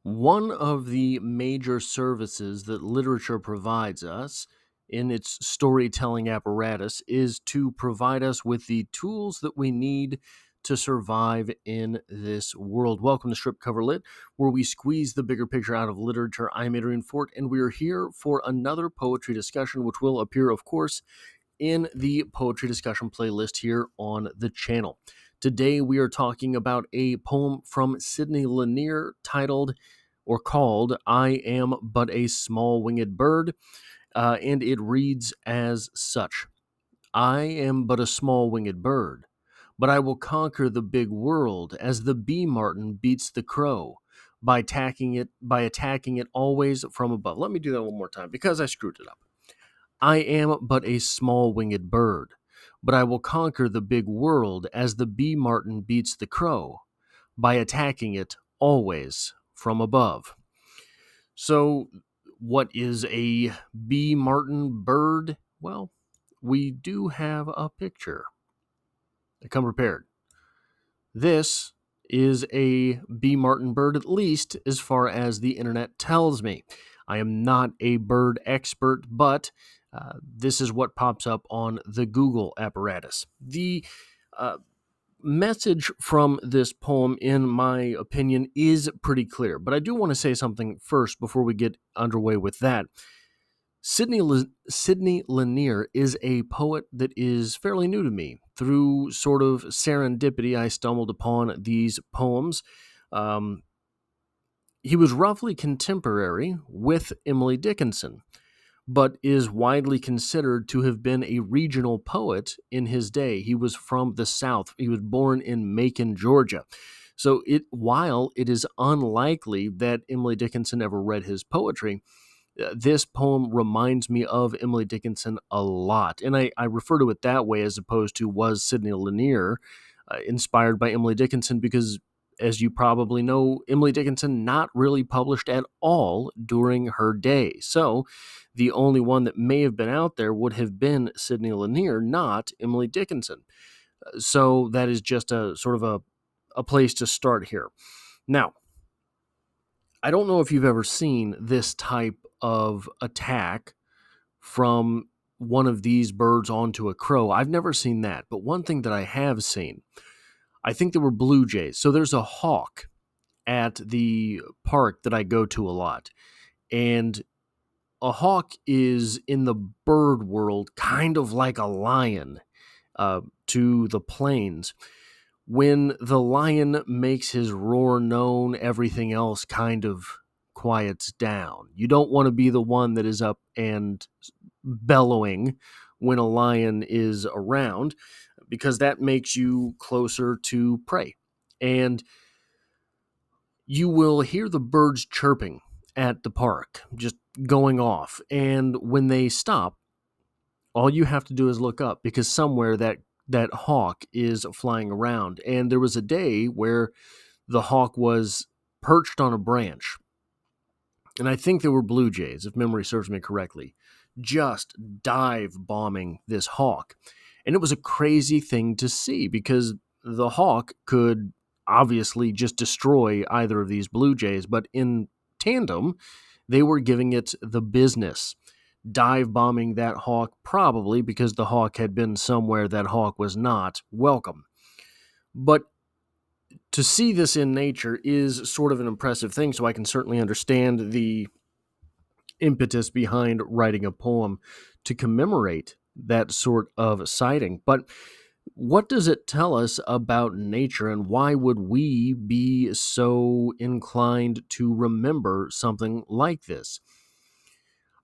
One of the major services that literature provides us in its storytelling apparatus is to provide us with the tools that we need to survive in this world. Welcome to Strip Cover Lit, where we squeeze the bigger picture out of literature. I'm Adrian Fort, and we are here for another poetry discussion, which will appear, of course, in the poetry discussion playlist here on the channel. Today, we are talking about a poem from Sidney Lanier titled or called I Am But a Small Winged Bird, and it reads as such. I am but a small winged bird, but I will conquer the big world as the bee martin beats the crow by attacking it always from above. Let me do that one more time because I screwed it up. I am but a small winged bird, but I will conquer the big world as the bee martin beats the crow by attacking it always from above. So, what is a bee martin bird? Well, we do have a picture. Come prepared. This is a bee martin bird, at least as far as the internet tells me. I am not a bird expert, but this is what pops up on the Google apparatus. The message from this poem, in my opinion, is pretty clear, but I do want to say something first before we get underway with that. Sidney Lanier is a poet that is fairly new to me. Through sort of serendipity, I stumbled upon these poems. He was roughly contemporary with Emily Dickinson, but is widely considered to have been a regional poet in his day. He was from the South. He was born in Macon, Georgia. So while it is unlikely that Emily Dickinson ever read his poetry, this poem reminds me of Emily Dickinson a lot. And I refer to it that way as opposed to was Sidney Lanier inspired by Emily Dickinson because, as you probably know, Emily Dickinson not really published at all during her day. So the only one that may have been out there would have been Sidney Lanier, not Emily Dickinson. So that is just a sort of a place to start here. Now, I don't know if you've ever seen this type of attack from one of these birds onto a crow. I've never seen that, but one thing that I have seen, I think there were blue jays. So there's a hawk at the park that I go to a lot, and a hawk is in the bird world kind of like a lion to the plains. When the lion makes his roar known, everything else kind of quiets down. You don't want to be the one that is up and bellowing when a lion is around because that makes you closer to prey. And you will hear the birds chirping at the park, just going off. And when they stop, all you have to do is look up because somewhere that hawk is flying around. And there was a day where the hawk was perched on a branch. And I think there were blue jays, if memory serves me correctly, just dive bombing this hawk. And it was a crazy thing to see because the hawk could obviously just destroy either of these blue jays, but in tandem, they were giving it the business. Dive bombing that hawk, probably because the hawk had been somewhere that hawk was not welcome. But to see this in nature is sort of an impressive thing, so I can certainly understand the impetus behind writing a poem to commemorate that sort of sighting. But what does it tell us about nature, and why would we be so inclined to remember something like this?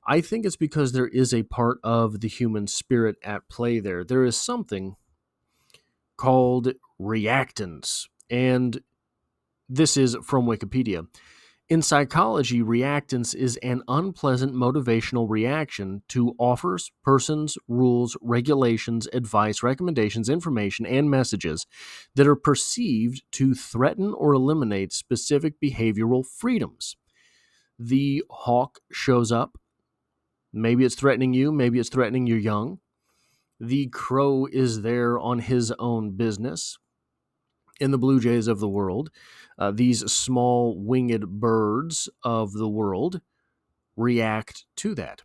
I think it's because there is a part of the human spirit at play there. There is something called reactance, and this is from Wikipedia. In psychology, reactance is an unpleasant motivational reaction to offers, persons, rules, regulations, advice, recommendations, information, and messages that are perceived to threaten or eliminate specific behavioral freedoms. The hawk shows up. Maybe it's threatening you, maybe it's threatening your young. The crow is there on his own business. in the blue jays of the world, these small winged birds of the world react to that.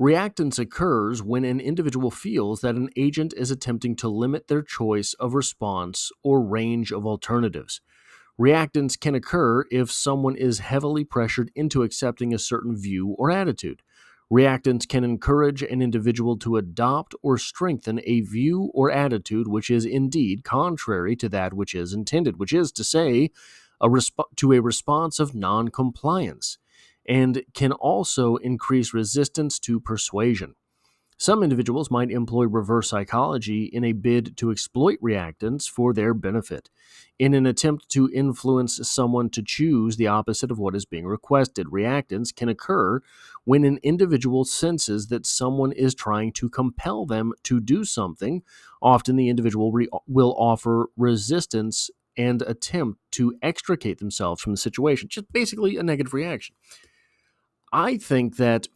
Reactance occurs when an individual feels that an agent is attempting to limit their choice of response or range of alternatives. Reactance can occur if someone is heavily pressured into accepting a certain view or attitude. Reactance can encourage an individual to adopt or strengthen a view or attitude which is indeed contrary to that which is intended, which is to say, to a response of noncompliance, and can also increase resistance to persuasion. Some individuals might employ reverse psychology in a bid to exploit reactance for their benefit, in an attempt to influence someone to choose the opposite of what is being requested. Reactance can occur when an individual senses that someone is trying to compel them to do something. Often the individual will offer resistance and attempt to extricate themselves from the situation, just basically a negative reaction. I think that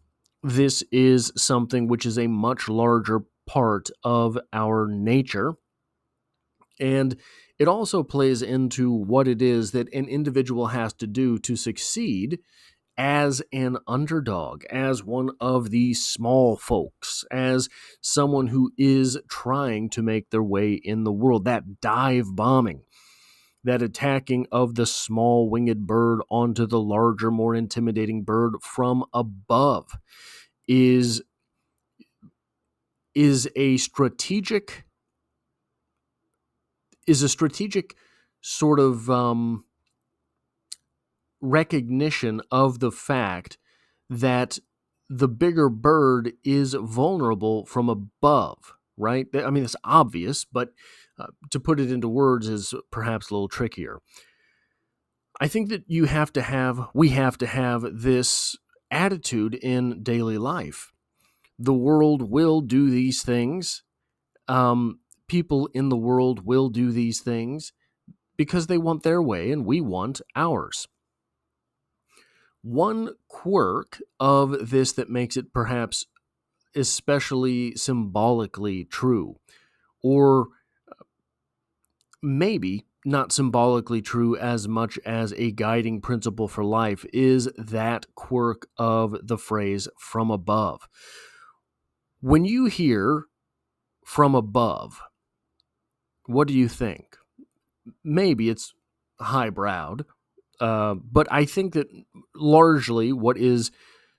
this is something which is a much larger part of our nature, and it also plays into what it is that an individual has to do to succeed as an underdog, as one of the small folks, as someone who is trying to make their way in the world. That dive bombing, that attacking of the small winged bird onto the larger, more intimidating bird from above is a strategic sort of recognition of the fact that the bigger bird is vulnerable from above, right? I mean, it's obvious, but to put it into words is perhaps a little trickier. I think that we have to have this attitude in daily life. The world will do these things. People in the world will do these things because they want their way and we want ours. One quirk of this that makes it perhaps especially symbolically true, or maybe not symbolically true as much as a guiding principle for life, is that quirk of the phrase "from above." When you hear "from above," what do you think? Maybe it's highbrowed, but I think that largely what is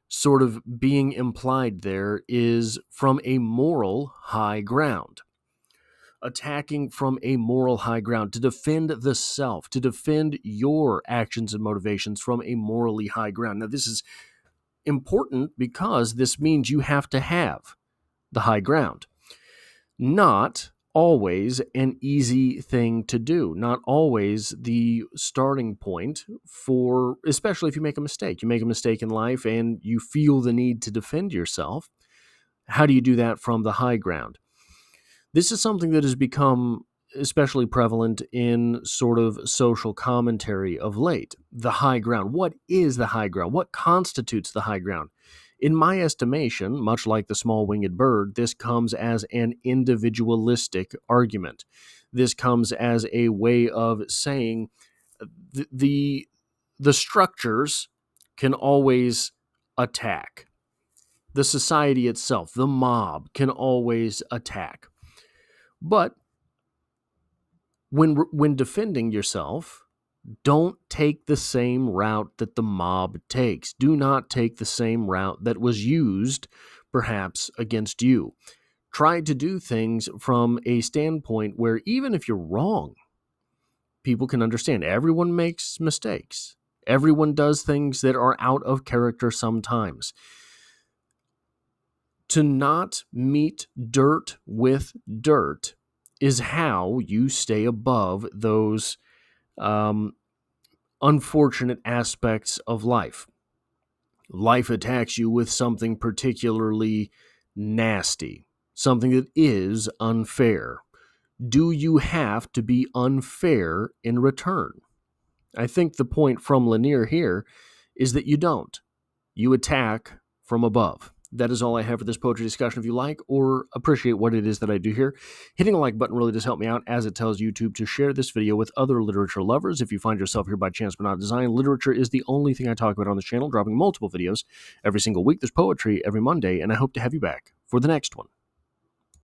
sort of being implied there is from a moral high ground. Attacking from a moral high ground, to defend the self, to defend your actions and motivations from a morally high ground. Now, this is important because this means you have to have the high ground. Not always an easy thing to do, not always the starting point for, especially if you make a mistake. You make a mistake in life and you feel the need to defend yourself. How do you do that from the high ground? This is something that has become especially prevalent in sort of social commentary of late. The high ground. What is the high ground? What constitutes the high ground? In my estimation, much like the small winged bird, this comes as an individualistic argument. This comes as a way of saying the structures can always attack. The society itself, the mob, can always attack. But when defending yourself, don't take the same route that the mob takes. Do not take the same route that was used, perhaps, against you. Try to do things from a standpoint where even if you're wrong, people can understand. Everyone makes mistakes. Everyone does things that are out of character sometimes. To not meet dirt with dirt is how you stay above those unfortunate aspects of life. Life attacks you with something particularly nasty, something that is unfair. Do you have to be unfair in return? I think the point from Lanier here is that you don't. You attack from above. That is all I have for this poetry discussion. If you like or appreciate what it is that I do here, hitting a like button really does help me out, as it tells YouTube to share this video with other literature lovers. If you find yourself here by chance but not design, literature is the only thing I talk about on this channel, dropping multiple videos every single week. There's poetry every Monday, and I hope to have you back for the next one.